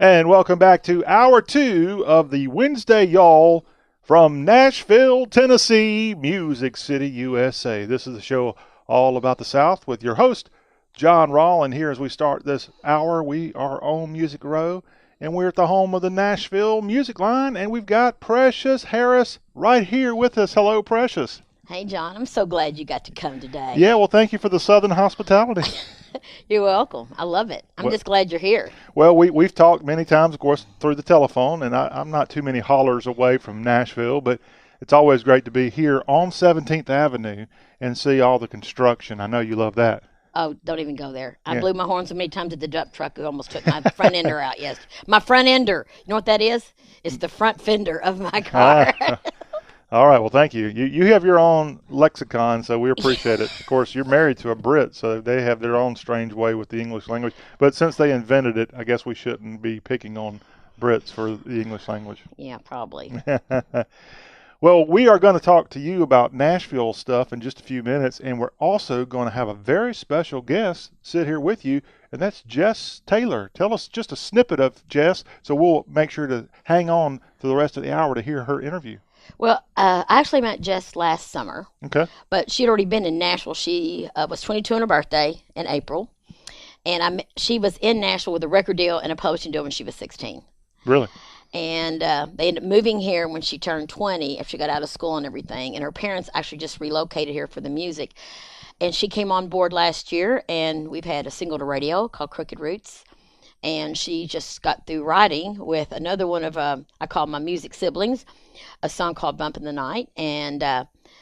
And welcome back to Hour 2 of the Wednesday Y'all from Nashville, Tennessee, Music City, USA. This is the show all about the South with your host, John Rawl. And here as we start this hour, we are on Music Row, and we're at the home of the Nashville Music Line, and we've got Preshias Harris right here with us. Hello, Precious. Hey, John, I'm so glad you got to come today. Yeah, well, thank you for the Southern hospitality. You're welcome. I love it. I'm just glad you're here. Well, we've talked many times, of course, through the telephone, and I'm not too many hollers away from Nashville, but it's always great to be here on 17th Avenue and see all the construction. I know you love that. Oh, don't even go there. I blew my horn so many times at the dump truck, it almost took my front ender out. Yes, my front ender. You know what that is? It's the front fender of my car. All right, well, thank you. You have your own lexicon, so we appreciate it. Of course, you're married to a Brit, so they have their own strange way with the English language. But since they invented it, I guess we shouldn't be picking on Brits for the English language. Yeah, probably. Well, we are going to talk to you about Nashville stuff in just a few minutes, and we're also going to have a very special guest sit here with you, and that's Jess Taylor. Tell us just a snippet of Jess, so we'll make sure to hang on to the rest of the hour to hear her interview. Well, I actually met Jess last summer. Okay. But she had already been in Nashville. She was 22 on her birthday in April, and she was in Nashville with a record deal and a publishing deal when she was 16. Really? And they ended up moving here when she turned 20 after she got out of school and everything. And her parents actually just relocated here for the music. And she came on board last year, and we've had a single to radio called Crooked Roots. And she just got through writing with another one of, I call my music siblings, a song called Bump in the Night. And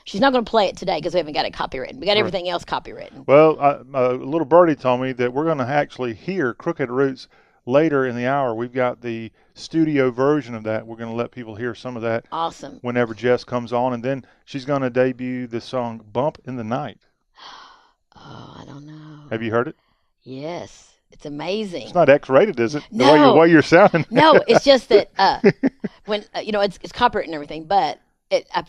she's not going to play it today because we haven't got it copywritten. We got everything else copywritten. Well, a little birdie told me that we're going to actually hear Crooked Roots later in the hour. We've got the studio version of that. We're going to let people hear some of that. Awesome. Whenever Jess comes on. And then she's going to debut the song Bump in the Night. Oh, I don't know. Have you heard it? Yes. It's amazing. It's not X-rated, is it? No. The way you're sounding. No, it's just that when, it's copyrighted and everything, but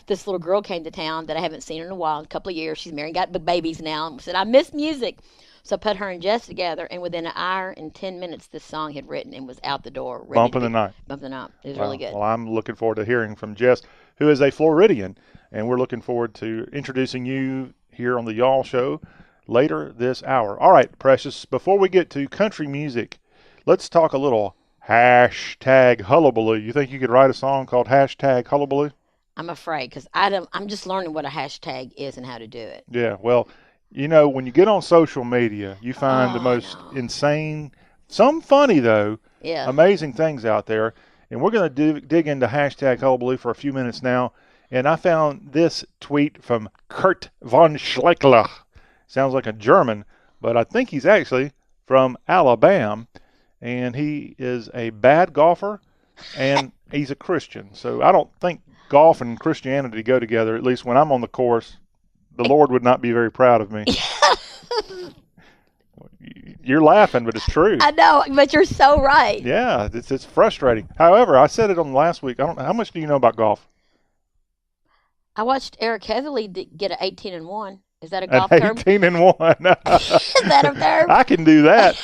this little girl came to town that I haven't seen her in a while, in a couple of years. She's married, got babies now, and said, I miss music. So I put her and Jess together, and within an hour and 10 minutes, this song had written and was out the door. Bump in the Night. Bump in the Night. It was really good. Well, I'm looking forward to hearing from Jess, who is a Floridian, and we're looking forward to introducing you here on the Y'all Show later this hour. All right, Precious, before we get to country music, let's talk a little hashtag hullabaloo. You think you could write a song called hashtag hullabaloo? I'm afraid because I'm just learning what a hashtag is and how to do it. Yeah, well, when you get on social media, you find the most insane, some funny though, amazing things out there. And we're going to dig into hashtag hullabaloo for a few minutes now. And I found this tweet from Kurt von Schleckler. Sounds like a German, but I think he's actually from Alabama, and he is a bad golfer, and he's a Christian. So I don't think golf and Christianity go together, at least when I'm on the course. The Lord would not be very proud of me. You're laughing, but it's true. I know, but you're so right. Yeah, it's frustrating. However, I said it on last week. I don't know. How much do you know about golf? I watched Eric Heatherly get an 18-1. Is that a golf term? 18-1. Is that a term? I can do that.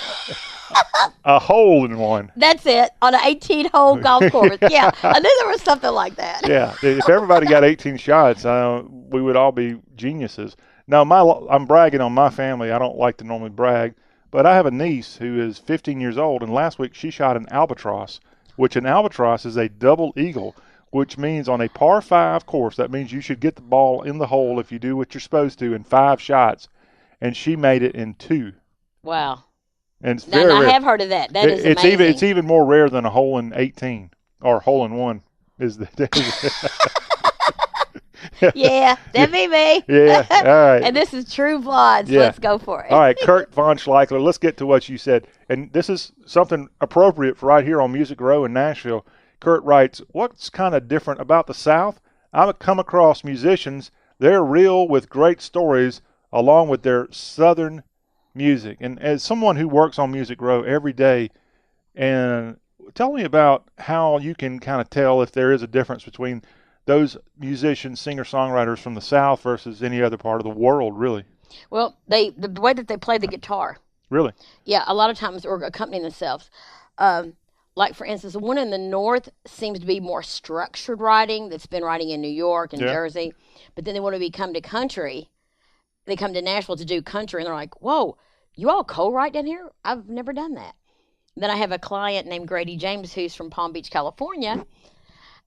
A hole in one. That's it, on an 18-hole golf course. Yeah, I knew there was something like that. Yeah, if everybody got 18 shots, we would all be geniuses. Now, I'm bragging on my family. I don't like to normally brag, but I have a niece who is 15 years old, and last week she shot an albatross, which an albatross is a double eagle, which means on a par 5 course, that means you should get the ball in the hole if you do what you're supposed to in 5 shots, and she made it in 2. Wow. And it's very rare. I have heard of that. That is amazing. It's even more rare than a hole in 18 or hole in 1 is the Yeah, that'd be me. Yeah, all right. And this is True Blood, so let's go for it. All right, Kurt von Schleichler, let's get to what you said. And this is something appropriate for right here on Music Row in Nashville. Kurt writes, what's kind of different about the South? I've come across musicians, they're real with great stories along with their Southern music. And as someone who works on Music Row every day, and tell me about how you can kind of tell if there is a difference between those musicians, singer-songwriters from the South versus any other part of the world, really. Well, the way that they play the guitar. Really? Yeah, a lot of times, or accompanying themselves. like for instance, the one in the north seems to be more structured writing. That's been writing in New York and Jersey, but then they want to come to country. They come to Nashville to do country, and they're like, "Whoa, you all co-write down here? I've never done that." Then I have a client named Grady James who's from Palm Beach, California,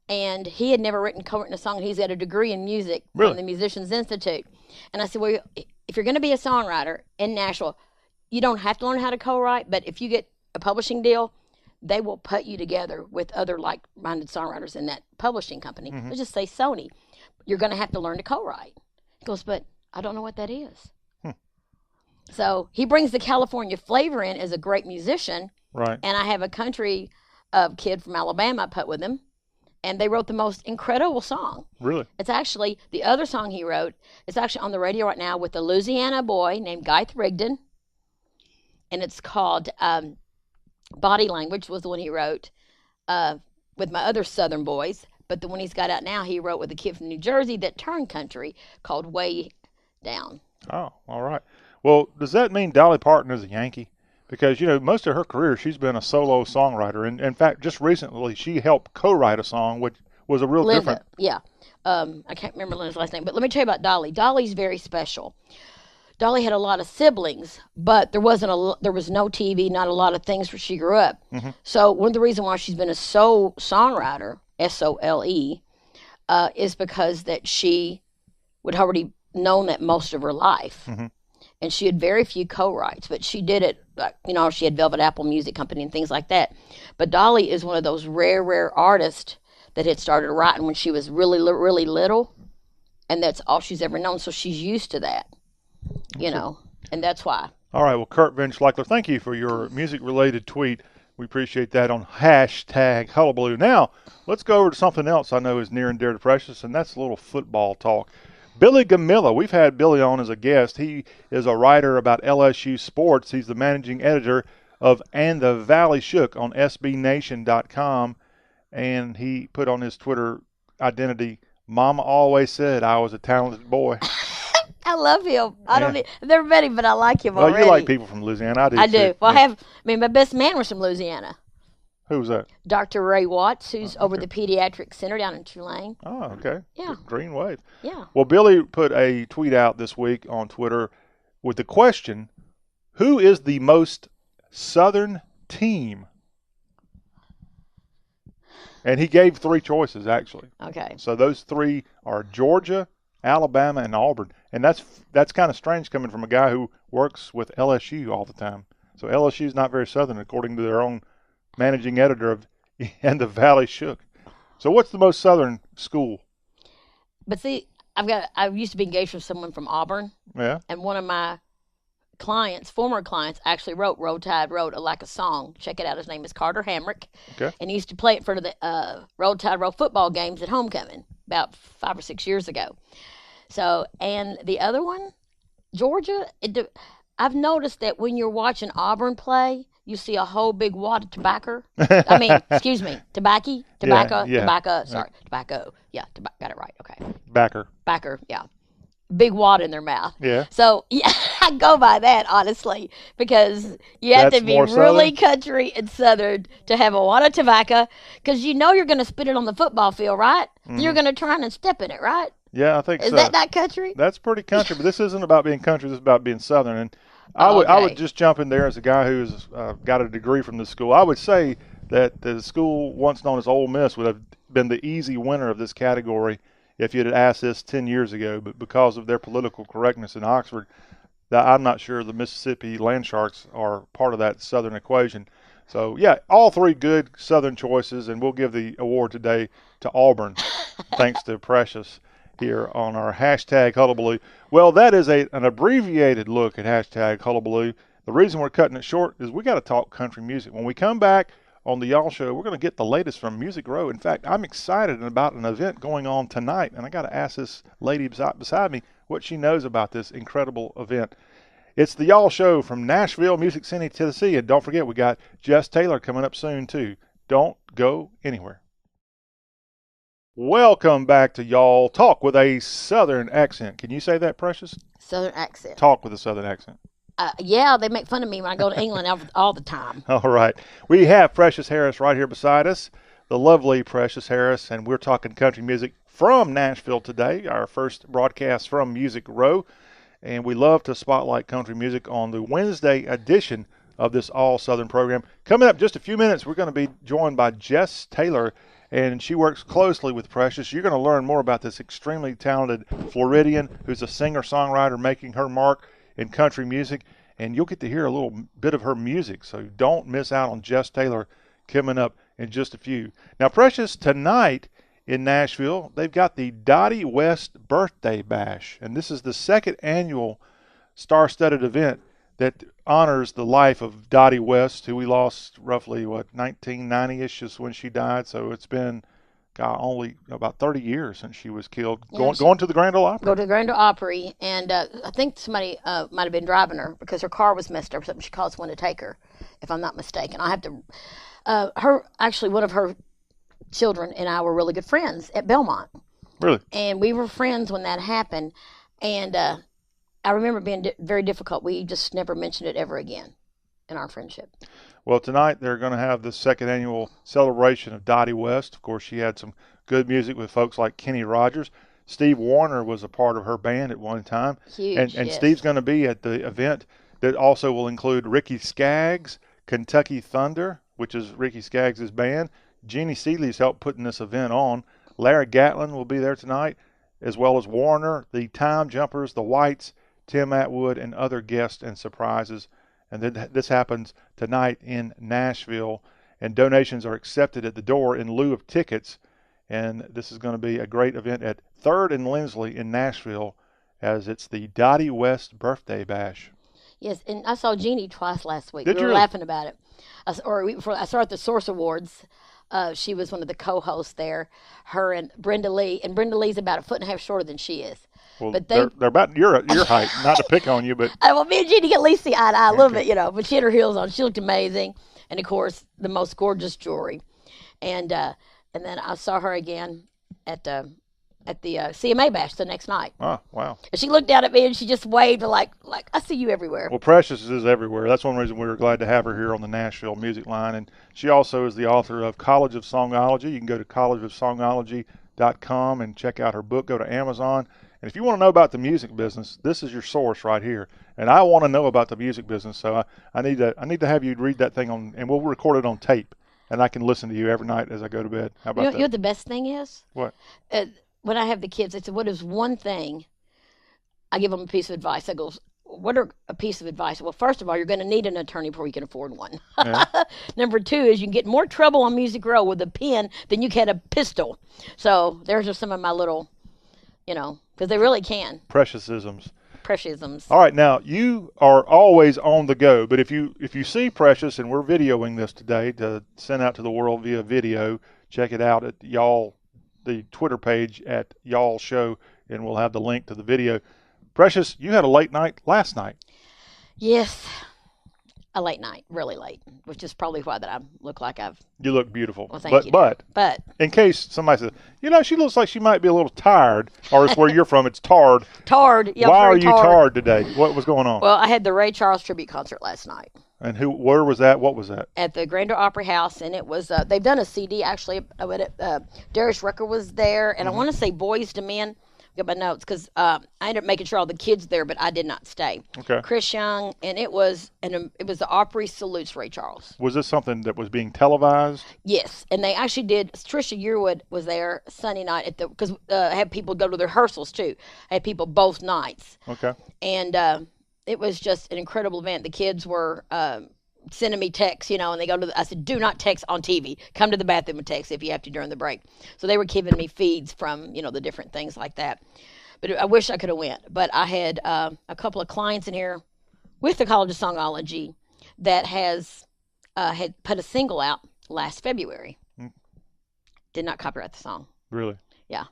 and he had never co-written a song. He's got a degree in music from the Musicians Institute. And I said, well, if you're going to be a songwriter in Nashville, you don't have to learn how to co-write, but if you get a publishing deal, they will put you together with other like-minded songwriters in that publishing company. Let's just say Sony. You're going to have to learn to co-write. He goes, but I don't know what that is. So he brings the California flavor in as a great musician. Right. And I have a country kid from Alabama I put with him, and they wrote the most incredible song. Really? It's actually, the other song he wrote is actually on the radio right now with a Louisiana boy named Guy Thrigdon, and it's called Body Language was the one he wrote with my other Southern boys, but the one he's got out now he wrote with a kid from New Jersey that turned country called Way Down. Oh, all right. Well, does that mean Dolly Parton is a Yankee? Because, most of her career, she's been a solo songwriter. And in fact, just recently, she helped co-write a song, which was a real different. Yeah. I can't remember Linda's last name, but let me tell you about Dolly. Dolly's very special. Dolly had a lot of siblings, but there was no TV, not a lot of things where she grew up. So one of the reasons why she's been a songwriter, S-O-L-E, is because that she would already known that most of her life. And she had very few co-writes, but she did it, she had Velvet Apple Music Company and things like that. But Dolly is one of those rare artists that had started writing when she was really, really little, and that's all she's ever known, so she's used to that, and that's why. All right, well, Kurt Van Schleichler, thank you for your music-related tweet. We appreciate that on #Hullabaloo. Now, let's go over to something else I know is near and dear to Precious, and that's a little football talk. Billy Gamilla, we've had Billy on as a guest. He is a writer about LSU sports. He's the managing editor of And the Valley Shook on SBNation.com, and he put on his Twitter identity, Mama always said I was a talented boy. I love him. I've never met him, but I like him already. Well, you like people from Louisiana. I do. Too. Well, my best man was from Louisiana. Who's that? Dr. Ray Watts, who's over the Pediatric Center down in Tulane. Oh, okay. Yeah. Green Wave. Yeah. Well, Billy put a tweet out this week on Twitter with the question, who is the most Southern team? And he gave 3 choices, actually. Okay. So those 3 are Georgia, Alabama, and Auburn. And that's kind of strange coming from a guy who works with LSU all the time. So LSU is not very Southern, according to their own managing editor of And the Valley Shook. So what's the most Southern school? But see, I used to be engaged with someone from Auburn. Yeah. And one of my former clients, actually wrote Roll Tide wrote like a song. Check it out. His name is Carter Hamrick. Okay. And he used to play it for the Roll Tide Roll football games at homecoming about 5 or 6 years ago. So, and the other one, Georgia, I've noticed that when you're watching Auburn play, you see a whole big wad of tobacco. Tobacco. Sorry, tobacco. Yeah, got it right. Okay. Backer, yeah. Big wad in their mouth. Yeah. So, yeah, I go by that, honestly, because you have to be really country and Southern to have a wad of tobacco, because you're going to spit it on the football field, right? You're going to try and step in it, right? Yeah, I think so. Is that not country? That's pretty country, but this isn't about being country. This is about being Southern. And I would just jump in there as a guy who's got a degree from this school. I would say that the school once known as Ole Miss would have been the easy winner of this category if you had asked this 10 years ago. But because of their political correctness in Oxford, I'm not sure the Mississippi Land Sharks are part of that Southern equation. So, yeah, all 3 good Southern choices, and we'll give the award today to Auburn, thanks to Precious here on our #Hullabaloo. Well, that is an abbreviated look at #Hullabaloo. The reason we're cutting it short is we got to talk country music. When we come back on the Y'all Show, we're going to get the latest from Music Row. In fact, I'm excited about an event going on tonight, and I got to ask this lady beside me what she knows about this incredible event. It's the Y'all Show from Nashville, Music City, Tennessee, and don't forget we got Jess Taylor coming up soon too. Don't go anywhere. Welcome back to Y'all Talk with a Southern accent. Can you say that, Precious? Southern accent. Talk with a Southern accent. Yeah, they make fun of me when I go to England all the time. All right. We have Preshias Harris right here beside us, the lovely Preshias Harris, and we're talking country music from Nashville today, our first broadcast from Music Row. And we love to spotlight country music on the Wednesday edition of this all-Southern program. Coming up in just a few minutes, we're going to be joined by Jess Taylor, and she works closely with Preshias. You're going to learn more about this extremely talented Floridian who's a singer-songwriter making her mark in country music, and you'll get to hear a little bit of her music, so don't miss out on Jess Taylor coming up in just a few. Now, Preshias, tonight in Nashville, they've got the Dottie West Birthday Bash, and this is the second annual star-studded event that honors the life of Dottie West, who we lost roughly, 1990-ish is when she died, so it's been only about 30 years since she was killed. Going to the Grand Ole Opry. Go to the Grand Ole Opry, and I think somebody might have been driving her because her car was messed up or something. She called someone to take her, if I'm not mistaken. I have to. One of her children and I were really good friends at Belmont. Really? And we were friends when that happened, and I remember it being very difficult. We just never mentioned it ever again in our friendship. Well, tonight they're going to have the second annual celebration of Dottie West. Of course, she had some good music with folks like Kenny Rogers. Steve Wariner was a part of her band at one time. Huge, and yes. Steve's going to be at the event that also will include Ricky Skaggs, Kentucky Thunder, which is Ricky Skaggs' band. Jeannie Seeley's helped putting this event on. Larry Gatlin will be there tonight, as well as Warner, the Time Jumpers, the Whites, Tim Atwood, and other guests and surprises. And then this happens tonight in Nashville, and donations are accepted at the door in lieu of tickets. And this is going to be a great event at 3rd and Lindsley in Nashville, as it's the Dottie West Birthday Bash. Yes, and I saw Jeannie twice last week. Did we you were really? laughing about it. I saw her at the Source Awards. She was one of the co-hosts there. Her and Brenda Lee, and Brenda Lee's about 1.5 feet shorter than she is. Well, but they're about your height. Not to pick on you, but well, me and Jeannie get at least see eye to eye a little bit, But she had her heels on. She looked amazing, and of course, the most gorgeous jewelry. And then I saw her again at the CMA Bash the next night. Oh, wow. And she looked down at me and she just waved like I see you everywhere. Well, Preshias is everywhere. That's one reason we were glad to have her here on the Nashville Music Line. And she also is the author of College of Songology. You can go to collegeofsongology.com and check out her book. Go to Amazon. And if you want to know about the music business, this is your source right here. And I want to know about the music business, so I need to have you read that thing on, and we'll record it on tape, and I can listen to you every night as I go to bed. How about that? You know what the best thing is? What? When I have the kids, they say, what is one thing? I give them a piece of advice. I go, what are a piece of advice? Well, first of all, you're going to need an attorney before you can afford one. Yeah. Number 2 is you can get more trouble on Music Row with a pen than you can a pistol. So there's just some of my little, because they really can. Preshiasisms. Preshiasms. All right, now you are always on the go, but if you see Preshias, and we're videoing this today to send out to the world via video, check it out at the Twitter page at Y'all Show, and we'll have the link to the video. Preshias, you had a late night last night. Yes, a late night, really late, which is probably why that I look like I've. You look beautiful. Well, thank you. But in case somebody says, she looks like she might be a little tired, or it's where you're from, it's tarred. Tarred. Yeah, why are you tarred today? What was going on? Well, I had the Ray Charles tribute concert last night. And where was that? What was that? At the Grand Ole Opry House, and it was, they've done a CD, actually, Darius Rucker was there, and I want to say Boys to Men. Got my notes, because I ended up making sure all the kids there, but I did not stay. Okay. Chris Young, and it was the Opry salutes Ray Charles. Was this something that was being televised? Yes, and they actually did. Trisha Yearwood was there Sunday night because I had people go to the rehearsals too. I had people both nights. Okay. And it was just an incredible event. The kids were sending me texts, and they go I said, do not text on TV. Come to the bathroom and text if you have to during the break. So they were giving me feeds from, the different things like that. But I wish I could have went. But I had a couple of clients in here with the College of Songology that had put a single out last February. Did not copyright the song. Really? Yeah.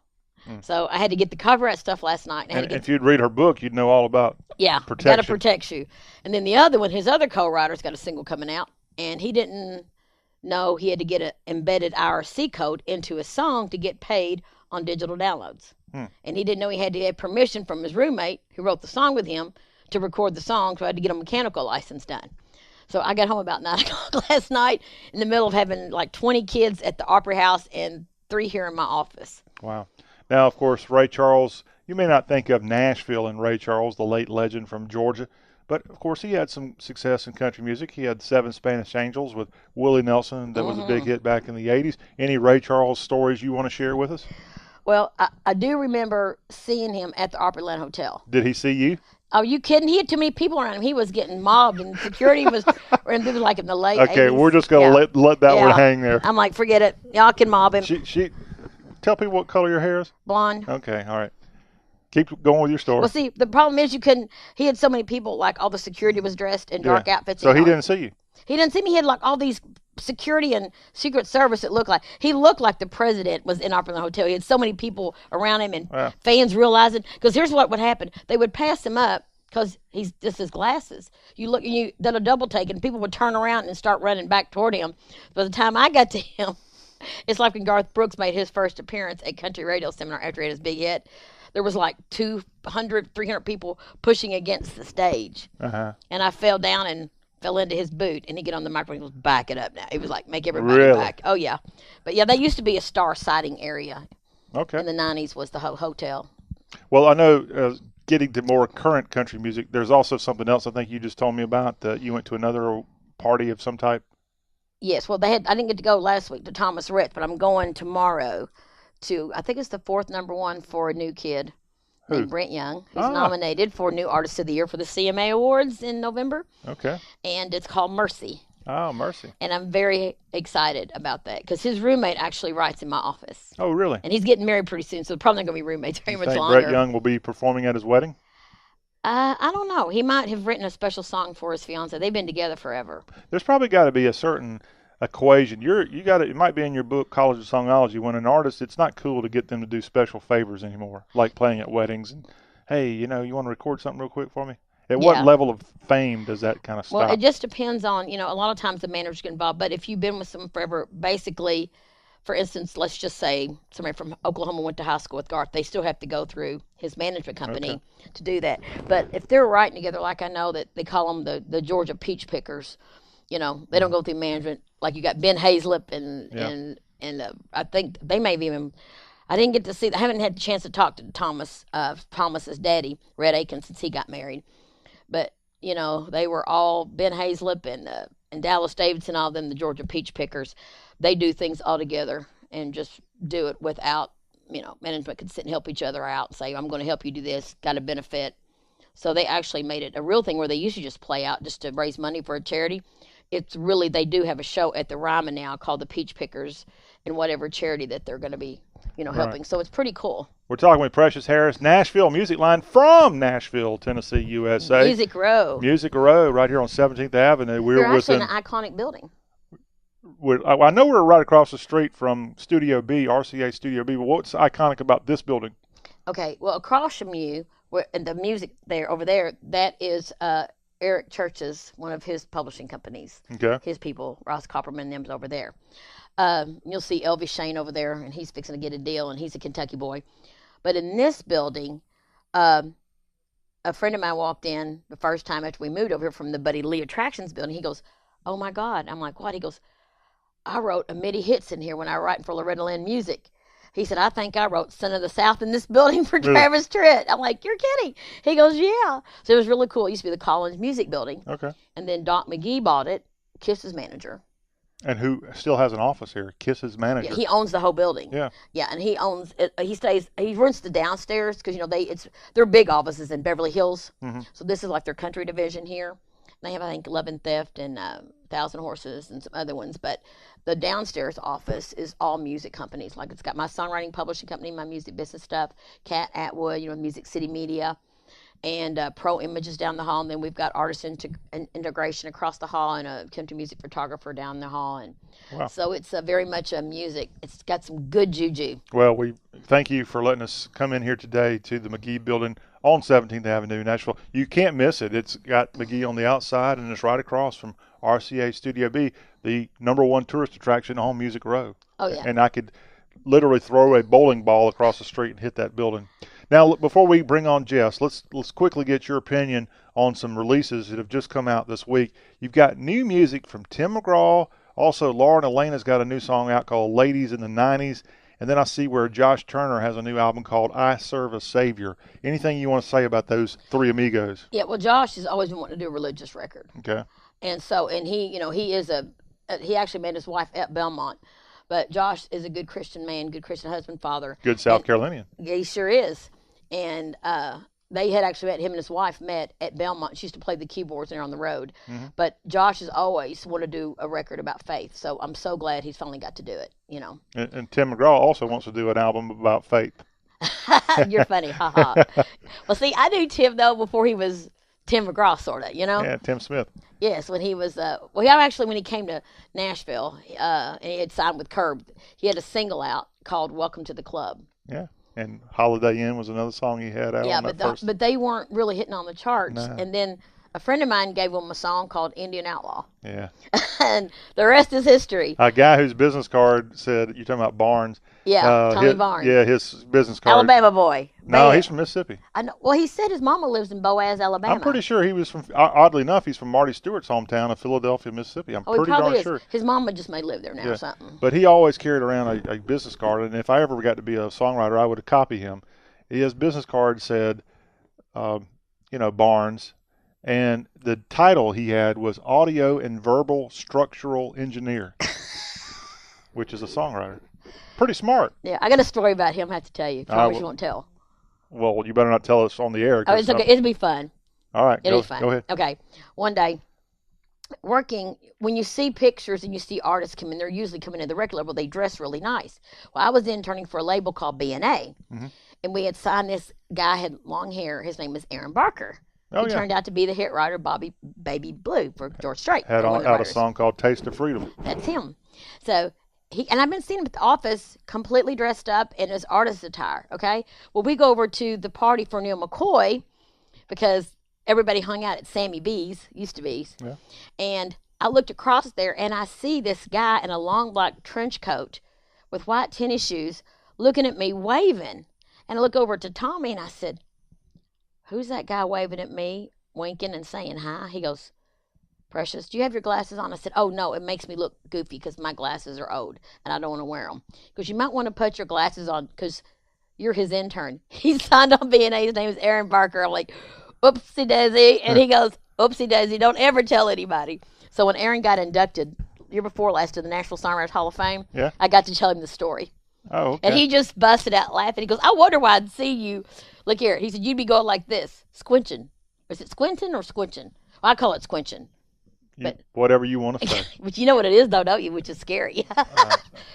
So I had to get the copyright stuff last night. And if you'd read her book, you'd know all about protection. Got to protect you. And then the other one, his other co-writer's got a single coming out, and he didn't know he had to get an embedded IRC code into a song to get paid on digital downloads. And he didn't know he had to get permission from his roommate who wrote the song with him to record the songs. So I had to get a mechanical license done. So I got home about 9 o'clock last night in the middle of having like 20 kids at the Opry House and 3 here in my office. Wow. Now, of course, Ray Charles, you may not think of Nashville and Ray Charles, the late legend from Georgia, but of course he had some success in country music. He had 7 Spanish Angels with Willie Nelson. That was a big hit back in the 80s. Any Ray Charles stories you want to share with us? Well, I do remember seeing him at the Opryland Hotel. Did he see you? Oh, you kidding? He had too many people around him. He was getting mobbed, and security was, and this was like in the late 80s. Okay, we're just going to let that one hang there. I'm like, forget it. Y'all can mob him. Tell people what color your hair is. Blonde. Okay, all right. Keep going with your story. Well, see, the problem is he had so many people, like all the security was dressed in dark outfits. So he didn't see you? He didn't see me. He had like all these security and Secret Service. He looked like the president was in Opryland Hotel. He had so many people around him and fans realizing, because here's what would happen. They would pass him up because he's just his glasses. You look and you did a double take and people would turn around and start running back toward him. By the time I got to him, it's like when Garth Brooks made his first appearance at Country Radio Seminar after he had his big hit. There was like 200, 300 people pushing against the stage. And I fell down and fell into his boot, and he get on the microphone and goes, back it up now. He was like, make everybody back. Oh, yeah. But, yeah, that used to be a star sighting area. Okay. In the 90s was the hotel. Well, I know getting to more current country music, there's also something else I think you just told me about. You went to another party of some type. Yes. Well, I didn't get to go last week to Thomas Rhett, but I'm going tomorrow to, I think it's the 4th #1 for a new kid. Named Brent Young, who's nominated for New Artist of the Year for the CMA Awards in November. Okay. And it's called Mercy. Oh, Mercy. And I'm very excited about that because his roommate actually writes in my office. Oh, really? And he's getting married pretty soon, so they're probably not going to be roommates very much longer. Brent Young will be performing at his wedding? I don't know. He might have written a special song for his fiance. They've been together forever. There's probably got to be a certain equation. It might be in your book, College of Songology. When an artist, it's not cool to get them to do special favors anymore, like playing at weddings and, hey, you want to record something real quick for me? At what level of fame does that kind of stop? Well, it just depends on, a lot of times the managers get involved, but if you've been with someone forever, basically, for instance, let's just say somebody from Oklahoma went to high school with Garth, they still have to go through his management company to do that. But if they're writing together, like I know that they call them the Georgia Peach Pickers, they don't go through management. Like you got Ben Hazlip and I think they may have even. I didn't get to see. I haven't had the chance to talk to Thomas's daddy, Red Aiken, since he got married. But they were all Ben Hazlip and Dallas Davidson, all of them, the Georgia Peach Pickers. They do things all together and just do it without management could sit and help each other out and say, I'm going to help you do this. Got a benefit. So they actually made it a real thing where they used to just play out just to raise money for a charity. It's really, they do have a show at the Ryman now called the Peach Pickers and whatever charity that they're going to be, helping. So it's pretty cool. We're talking with Preshias Harris, Nashville Music Line from Nashville, Tennessee, USA. Music Row. Music Row, right here on 17th Avenue. We're actually in an iconic building. I know we're right across the street from Studio B, RCA Studio B, but what's iconic about this building? Okay, well, across from you, and the music over there, that is Eric Church's, one of his publishing companies. Okay. His people, Ross Copperman, them's over there. You'll see Elvis Shane over there, and he's fixing to get a deal, and he's a Kentucky boy. But in this building, a friend of mine walked in the first time after we moved over here from the Buddy Lee Attractions building. He goes, oh, my God. I'm like, what? He goes, I wrote a MIDI hits in here when I was writing for Loretta Lynn Music. He said, I think I wrote Son of the South in this building for Travis Tritt. I'm like, you're kidding. He goes, yeah. So it was really cool. It used to be the Collins Music Building. Okay. And then Doc McGee bought it, Kiss's manager. And who still has an office here, Kiss's manager. Yeah, he owns the whole building. Yeah. Yeah, and he owns it. He rents the downstairs because, they're big offices in Beverly Hills. Mm-hmm. So this is like their country division here. They have, I think, Love and Theft and 1,000 Horses and some other ones. But the downstairs office is all music companies. Like it's got my songwriting publishing company, my music business stuff, Kat Atwood, Music City Media, and Pro Images down the hall. And then we've got artist integration across the hall and a country music photographer down the hall. And so it's very much a music. It's got some good juju. Well, we thank you for letting us come in here today to the McGee Building on 17th Avenue, Nashville. You can't miss it. It's got McGee on the outside, and it's right across from RCA Studio B, the #1 tourist attraction on Music Row. Oh, yeah. And I could literally throw a bowling ball across the street and hit that building. Now, look, before we bring on Jess, let's quickly get your opinion on some releases that have just come out this week. You've got new music from Tim McGraw. Also, Lauren Elena's got a new song out called Ladies in the 90s. And then I see where Josh Turner has a new album called I Serve a Savior. Anything you want to say about those three amigos? Yeah, well, Josh has always been wanting to do a religious record. Okay. And so, and he, he actually met his wife at Belmont. But Josh is a good Christian man, good Christian husband, father. Good South Carolinian. He sure is. And they had actually met, him and his wife met at Belmont. She used to play the keyboards there on the road. Mm-hmm. But Josh has always wanted to do a record about faith. So I'm so glad he's finally got to do it, And Tim McGraw also wants to do an album about faith. You're funny, haha. Well, see, I knew Tim, though, before he was Tim McGraw, sort of, Yeah, Tim Smith. Yes, when he was, when he came to Nashville, and he had signed with Curb, he had a single out called Welcome to the Club. Yeah. And Holiday Inn was another song he had out. Yeah, on but they weren't really hitting on the charts. No. And then a friend of mine gave him a song called Indian Outlaw. Yeah. And the rest is history. A guy whose business card said, you're talking about Barnes. Yeah, Tommy Barnes. Yeah, his business card. Alabama boy. No, he's from Mississippi. I know. Well, he said his mama lives in Boaz, Alabama. I'm pretty sure he was from, oddly enough, he's from Marty Stewart's hometown of Philadelphia, Mississippi. I'm pretty darn sure. His mama just may live there now or something. But he always carried around a business card, and if I ever got to be a songwriter, I would copy him. His business card said, Barnes, and the title he had was Audio and Verbal Structural Engineer, which is a songwriter. Pretty smart. Yeah, I got a story about him I have to tell you. Promise you won't tell. Well, you better not tell us on the air. Oh, it's okay. It'll be fun. All right. It'll be fun. Go ahead. Okay. One day, working, when you see pictures and you see artists come in, they're usually coming to the record label, they dress really nice. Well, I was interning for a label called B&A, mm-hmm. and we had signed this guy, had long hair. His name was Aaron Barker. He turned out to be the hit writer Baby Blue for George Strait. Had out a song called Taste of Freedom. That's him. So and I've been seeing him at the office completely dressed up in his artist attire, okay? Well, we go over to the party for Neil McCoy because everybody hung out at Sammy B's, used to B's. Yeah. And I looked across there and I see this guy in a long black trench coat with white tennis shoes looking at me waving. And I look over to Tommy and I said, "Who's that guy waving at me, winking and saying hi?" He goes, "Precious, do you have your glasses on?" I said, "Oh, no, it makes me look goofy because my glasses are old and I don't want to wear them." Because you might want to put your glasses on because you're his intern. He signed on B&A. His name is Aaron Barker. I'm like, "Oopsie daisy." And he goes, "Oopsie daisy, don't ever tell anybody." So when Aaron got inducted year before last to the Nashville Songwriters Hall of Fame, I got to tell him the story. Oh, okay. And he just busted out laughing. He goes, "I wonder why I'd see you. Look here." He said, "You'd be going like this, squinching." Is it squinting or squinching? Well, I call it squinching. But whatever you want to say. But you know what it is, though, don't you? Which is scary.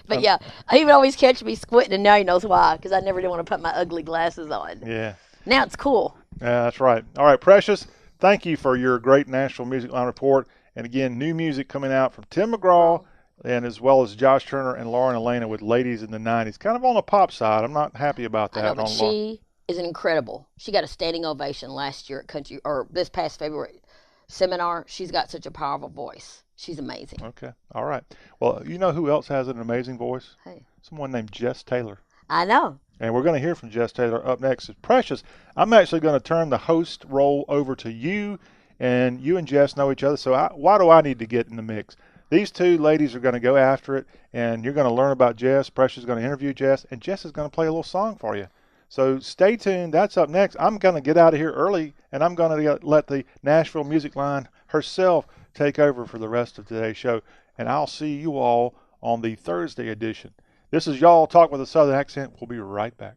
But yeah, he would always catch me squinting, and now he knows why, because I never did want to put my ugly glasses on. Yeah. Now it's cool. Yeah, that's right. All right, Precious, thank you for your great Nashville Music Line report. And again, new music coming out from Tim McGraw, and as well as Josh Turner and Lauren Elena with Ladies in the 90s. Kind of on the pop side. I'm not happy about that. I know, but she is incredible. She got a standing ovation last year at this past February seminar. She's got such a powerful voice. She's amazing. Okay. All right. Well, you know who else has an amazing voice? Hey. Someone named Jess Taylor. I know. And we're going to hear from Jess Taylor up next. Precious, I'm actually going to turn the host role over to you, and you and Jess know each other, so why do I need to get in the mix? These two ladies are going to go after it, and you're going to learn about Jess. Precious is going to interview Jess, and Jess is going to play a little song for you. So stay tuned. That's up next. I'm going to get out of here early, and I'm going to let the Nashville Music Line herself take over for the rest of today's show. And I'll see you all on the Thursday edition. This is Y'all Talk with a Southern Accent. We'll be right back.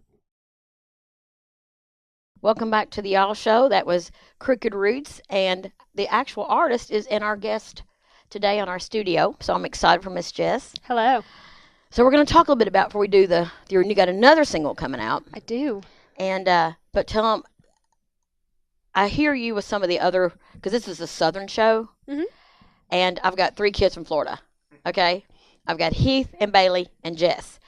Welcome back to the Y'all Show. That was Crooked Roots, and the actual artist is in our guest today on our studio. So I'm excited for Miss Jess. Hello. So we're going to talk a little bit about before we do you got another single coming out. I do. And but tell them, I hear you with some of the other, because this is a Southern show, mm-hmm. and I've got 3 kids from Florida. Okay, I've got Heath and Bailey and Jess,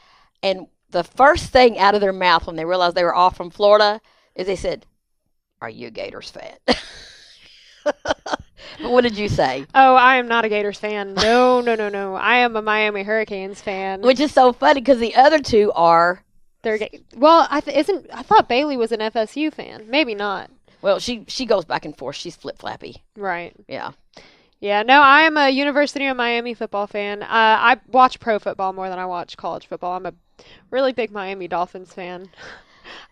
and the first thing out of their mouth when they realized they were all from Florida is they said, "Are you a Gators fan?" What did you say? Oh, I am not a Gators fan. No. I am a Miami Hurricanes fan. Which is so funny because the other two are Well, I thought Bailey was an FSU fan. Maybe not. Well, she goes back and forth. She's flip-flappy. Right. Yeah. Yeah, no, I am a University of Miami football fan. I watch pro football more than I watch college football. I'm a really big Miami Dolphins fan.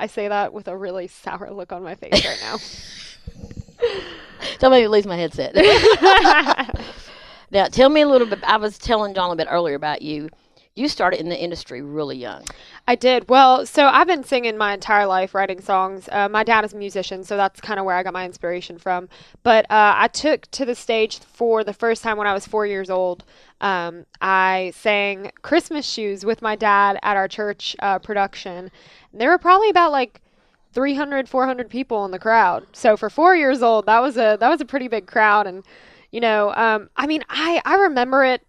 I say that with a really sour look on my face right now. Don't make me lose my headset. Now, tell me a little bit. I was telling John a bit earlier about you. You started in the industry really young. I did. Well, so I've been singing my entire life, writing songs. My dad is a musician, so that's kind of where I got my inspiration from. But I took to the stage for the first time when I was 4 years old. I sang Christmas Shoes with my dad at our church production. And there were probably about like 300, 400 people in the crowd. So for 4 years old, that was a pretty big crowd. And, you know, I mean, I remember it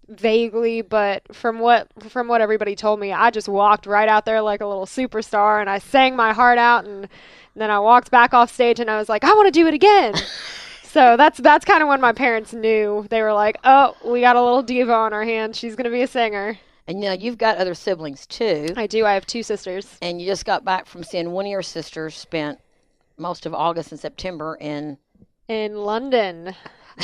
vaguely, but from what everybody told me, I just walked right out there like a little superstar, and I sang my heart out, and then I walked back off stage, and I was like, I want to do it again. So that's kind of when my parents knew. They were like, oh, we got a little diva on our hands. She's going to be a singer. And you know, you've got other siblings too. I do. I have 2 sisters. And you just got back from seeing one of your sisters spent most of August and September in London.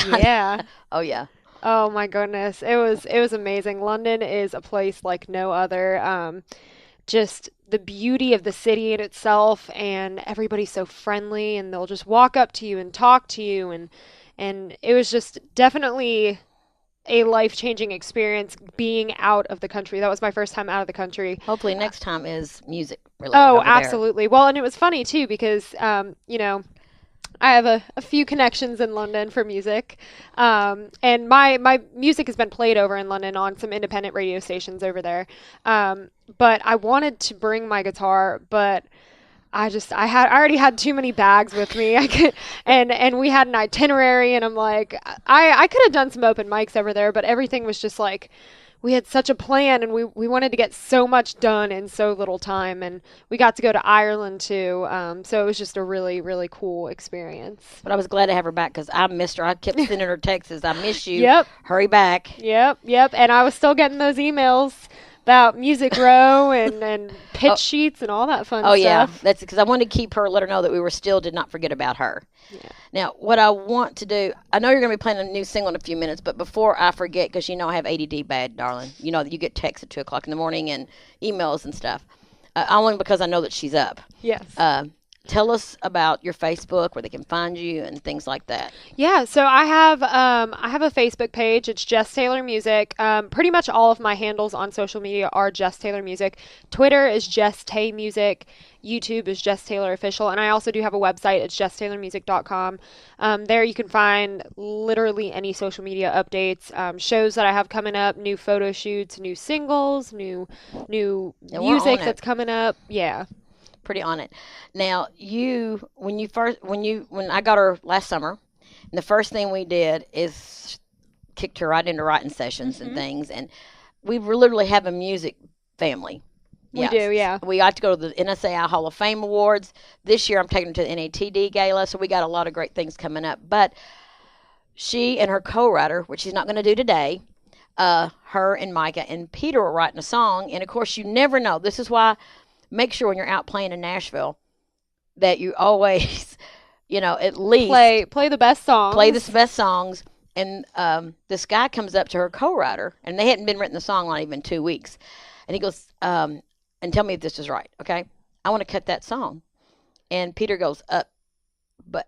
Yeah. Oh yeah. Oh my goodness. It was amazing. London is a place like no other. Just the beauty of the city in itself, and everybody's so friendly, and they'll just walk up to you and talk to you, and it was just definitely a life-changing experience being out of the country. That was my first time out of the country. Hopefully next time is music related. Oh, absolutely. Well, and it was funny too because you know, I have a few connections in London for music, and my music has been played over in London on some independent radio stations over there. But I wanted to bring my guitar, but I already had too many bags with me. And we had an itinerary, and I'm like, I could have done some open mics over there, but everything was just like, we had such a plan, and we wanted to get so much done in so little time, and we got to go to Ireland too. So it was just a really, really cool experience. But I was glad to have her back because I missed her. I kept sending her texts, I miss you. Yep. Hurry back. Yep. And I was still getting those emails about Music Row and pitch sheets and all that fun stuff. Oh, yeah. That's because I wanted to keep her, let her know that we did not forget about her. Yeah. Now, what I want to do, I know you're going to be playing a new single in a few minutes, but before I forget, because you know I have ADD bad, darling. You know that you get texts at 2 o'clock in the morning and emails and stuff. Only because I know that she's up. Yes. Tell us about your Facebook, where they can find you and things like that. Yeah, so I have a Facebook page. It's Jess Taylor Music. Pretty much all of my handles on social media are Jess Taylor Music. Twitter is Jess Tay Music. YouTube is Jess Taylor Official. And I also do have a website. It's jesstaylormusic.com. There you can find literally any social media updates, shows that I have coming up, new photo shoots, new singles, new music that's coming up. Yeah. Pretty on it. Now, when I got her last summer, and the first thing we did is kicked her right into writing sessions and things, and we literally have a music family. We do, yeah. We got to go to the NSAI Hall of Fame Awards. This year I'm taking her to the NATD Gala, so we got a lot of great things coming up. But she and her co-writer, which she's not going to do today, her and Micah and Peter were writing a song, and of course you never know. This is why make sure when you're out playing in Nashville that you always, at least play the best songs. Play the best songs. And this guy comes up to her co-writer, and they hadn't been written the song not even 2 weeks. And he goes, and tell me if this is right, okay? I want to cut that song. And Peter goes, but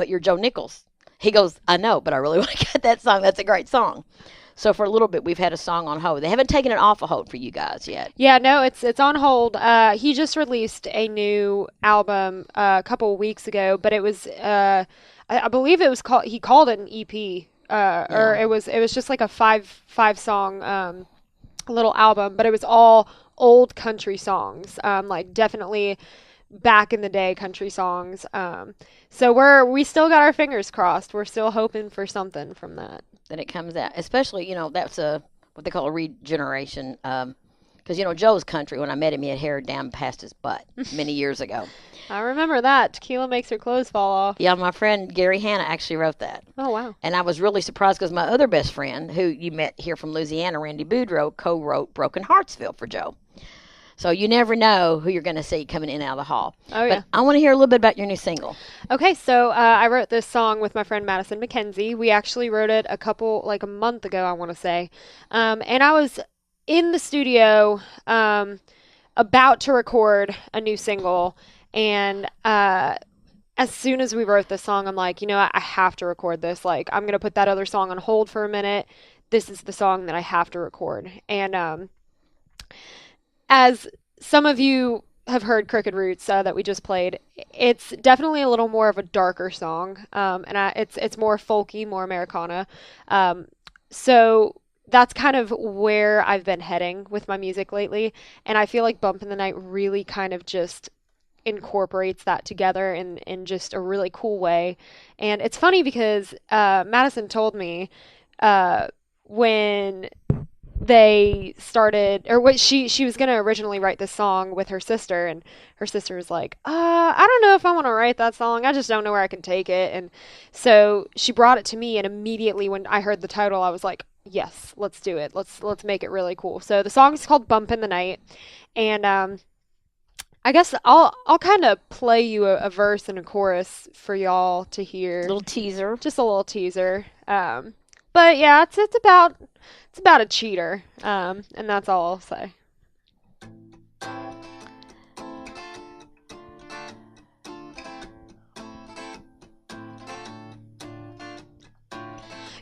you're Joe Nichols. He goes, I know, but I really want to cut that song. That's a great song. So for a little bit, we've had a song on hold. They haven't taken it off of hold for you guys yet. Yeah, no, it's on hold. He just released a new album a couple of weeks ago, but it was, I believe it was he called it an EP, or it was just like a five song little album, but it was all old country songs, like definitely back in the day country songs. So we still got our fingers crossed. We're still hoping for something from that. That it comes out, especially, that's what they call a regeneration, because, Joe's country, when I met him, he had hair down past his butt many years ago. I remember that. Tequila makes her clothes fall off. Yeah, my friend Gary Hanna actually wrote that. Oh, wow. And I was really surprised because my other best friend, who you met here from Louisiana, Randy Boudreaux, co-wrote Broken Heartsville for Joe. So you never know who you're going to see coming in and out of the hall. Oh, yeah. But I want to hear a little bit about your new single. Okay, so I wrote this song with my friend Madison McKenzie. We actually wrote it a month ago, I want to say. And I was in the studio about to record a new single. And as soon as we wrote this song, I'm like, I have to record this. Like, I'm going to put that other song on hold for a minute. This is the song that I have to record. And as some of you have heard Crooked Roots that we just played, it's definitely a little more of a darker song, and it's more folky, more Americana. So that's kind of where I've been heading with my music lately, and I feel like Bump in the Night really kind of just incorporates that together in just a really cool way. And it's funny because Madison told me when they started, or what she was going to originally write this song with her sister, and her sister was like, I don't know if I want to write that song. I just don't know where I can take it. And so she brought it to me, and immediately when I heard the title, I was like, yes, let's do it. Let's make it really cool. So the song is called Bump in the Night, and I guess I'll kind of play you a verse and a chorus for y'all to hear. A little teaser. Just a little teaser. But yeah, it's about a cheater, and that's all I'll say.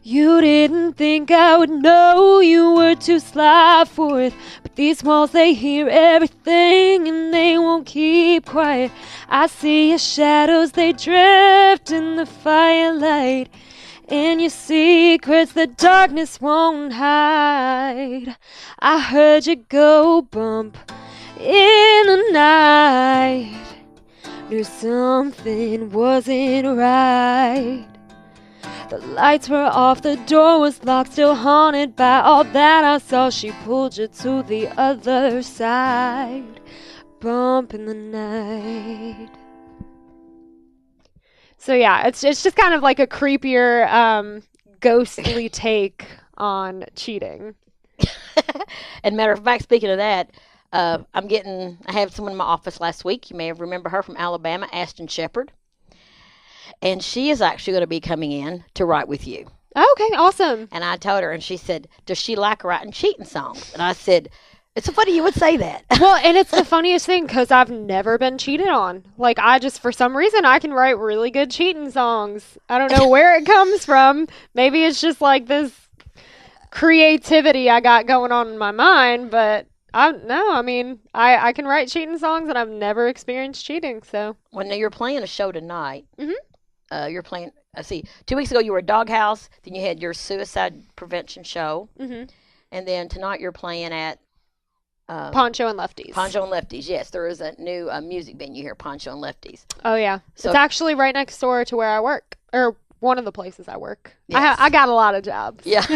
You didn't think I would know you were too sly for it, but these walls, they hear everything and they won't keep quiet. I see your shadows, they drift in the firelight, and your secrets the darkness won't hide. I heard you go bump in the night, knew something wasn't right. The lights were off, the door was locked, still haunted by all that I saw. She pulled you to the other side, bump in the night. So yeah, it's just kind of like a creepier, ghostly take on cheating. And matter of fact, speaking of that, I had someone in my office last week. You may remember her from Alabama, Ashton Shepherd. And she is actually going to be coming in to write with you. Okay, awesome. And I told her, and she said, does she like writing cheating songs? And I said, it's so funny you would say that. Well, and it's the funniest thing because I've never been cheated on. Like, for some reason, I can write really good cheating songs. I don't know where it comes from. Maybe it's just like this creativity I got going on in my mind, but I can write cheating songs, and I've never experienced cheating. So, well, now you're playing a show tonight. Mm-hmm. You're playing. 2 weeks ago you were at Doghouse. Then you had your suicide prevention show, mm-hmm. and then tonight you're playing at Poncho and Lefties. Poncho and Lefties. Yes, there is a new music venue here, Poncho and Lefties. Oh yeah, so, it's actually right next door to where I work, or one of the places I work. Yes. I got a lot of jobs. Yeah,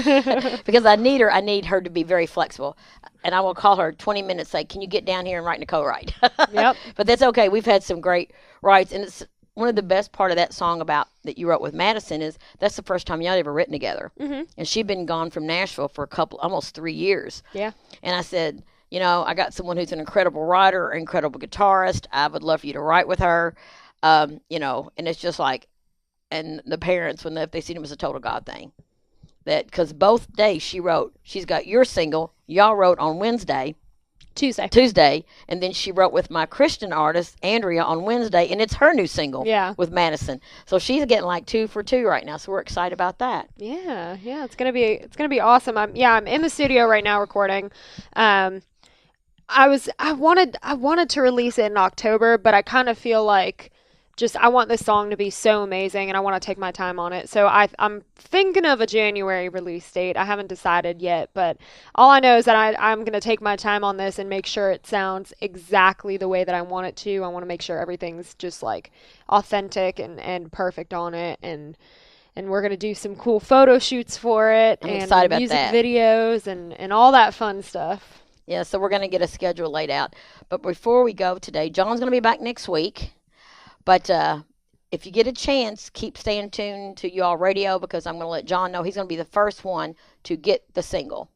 because I need her to be very flexible. And I will call her 20 minutes, say, can you get down here and write Nicole right? Yep. But that's okay. We've had some great writes. And it's one of the best part of that song that you wrote with Madison is that's the first time y'all ever written together. Mm-hmm. And she'd been gone from Nashville for almost 3 years. Yeah. And I said, I got someone who's an incredible writer, incredible guitarist. I would love for you to write with her. And it's just like, and the parents, if they seen it was a total God thing. That because both days she's got your single, y'all wrote on Tuesday, and then she wrote with my Christian artist Andrea on Wednesday, and it's her new single with Madison. So she's getting like 2 for 2 right now. So we're excited about that. Yeah, it's gonna be awesome. I'm in the studio right now recording. I wanted to release it in October, but I kind of feel like I want this song to be so amazing, and I want to take my time on it. So I'm thinking of a January release date. I haven't decided yet, but all I know is that I'm going to take my time on this and make sure it sounds exactly the way that I want it to. I want to make sure everything's just like authentic and perfect on it, and we're going to do some cool photo shoots for it, I'm and excited about music that. videos and all that fun stuff. Yeah, so we're going to get a schedule laid out. But before we go today, John's going to be back next week. But if you get a chance, keep staying tuned to y'all radio because I'm going to let John know he's going to be the first one to get the single.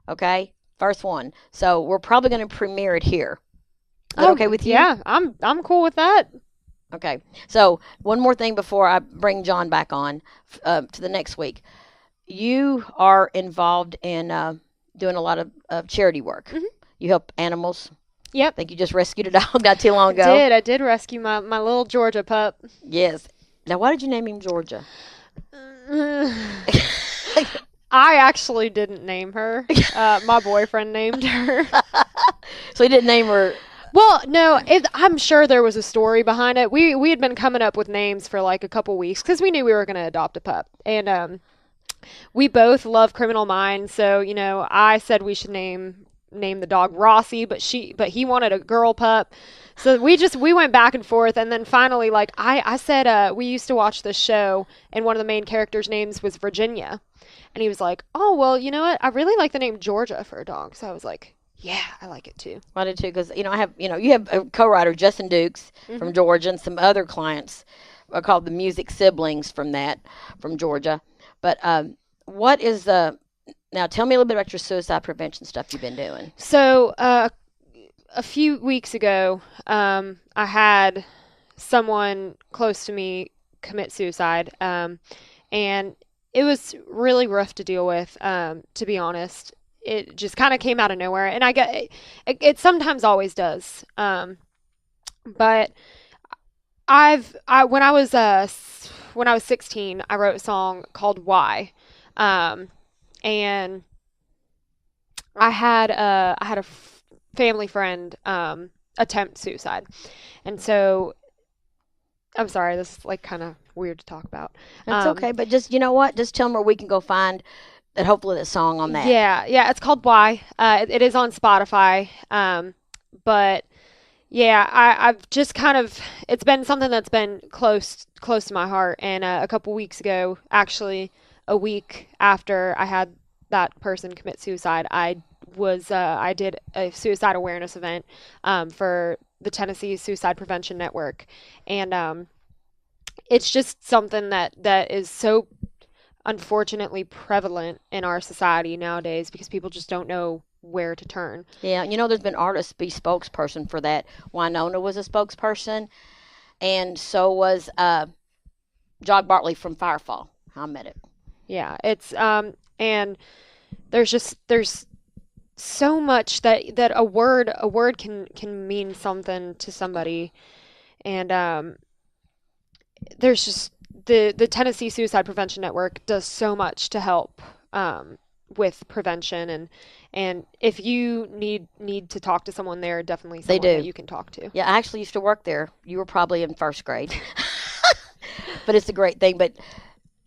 Okay? First one. So we're probably going to premiere it here. Is that okay with you? Yeah, I'm cool with that. Okay. So one more thing before I bring John back on to the next week. You are involved in doing a lot of charity work. Mm-hmm. You help animals. Yep. I think you just rescued a dog not too long ago. I did rescue my little Georgia pup. Yes. Now, why did you name him Georgia? I actually didn't name her. My boyfriend named her. So he didn't name her. Well, no, I'm sure there was a story behind it. We had been coming up with names for like a couple weeks because we knew we were going to adopt a pup. And we both love Criminal Minds. So, I said we should name the dog Rossi, but he wanted a girl pup. So we went back and forth, and then finally, like I said, we used to watch this show, and one of the main characters' names was Virginia, and he was like, "Oh, well, you know what? I really like the name Georgia for a dog." So I was like, "Yeah, I like it too." I did too, because I have you have a co-writer Justin Dukes from Georgia, and some other clients are called the Music Siblings from Georgia. But what is the now? Tell me a little bit about your suicide prevention stuff you've been doing. So a few weeks ago, I had someone close to me commit suicide, and it was really rough to deal with, to be honest. It just kind of came out of nowhere, and I get it sometimes always does. But when I was 16, I wrote a song called Why. And I had a family friend attempt suicide, and so I'm sorry, this is like kind of weird to talk about. That's okay, but just just tell them where we can go find that. Hopefully, the song on that. Yeah, it's called Why. It is on Spotify. But yeah, I've just kind of, it's been something that's been close to my heart, and a couple weeks ago, actually a week after I had that person commit suicide, I did a suicide awareness event for the Tennessee Suicide Prevention Network, and it's just something that is so unfortunately prevalent in our society nowadays because people just don't know where to turn. Yeah, there's been artists be spokesperson for that. Winona was a spokesperson, and so was Jog Bartley from Firefall. I met it. Yeah, it's and there's so much that a word can mean something to somebody, and there's just the Tennessee Suicide Prevention Network does so much to help with prevention, and if you need to talk to someone there, definitely someone that you can talk to. Yeah, I actually used to work there. You were probably in first grade. But it's a great thing. But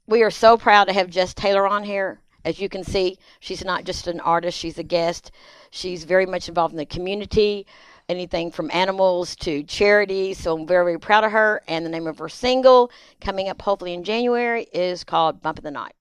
we are so proud to have Jess Taylor on here. As you can see, she's not just an artist, she's a guest. She's very much involved in the community, anything from animals to charity. So I'm very, very proud of her. And the name of her single coming up hopefully in January is called Bump of the Night.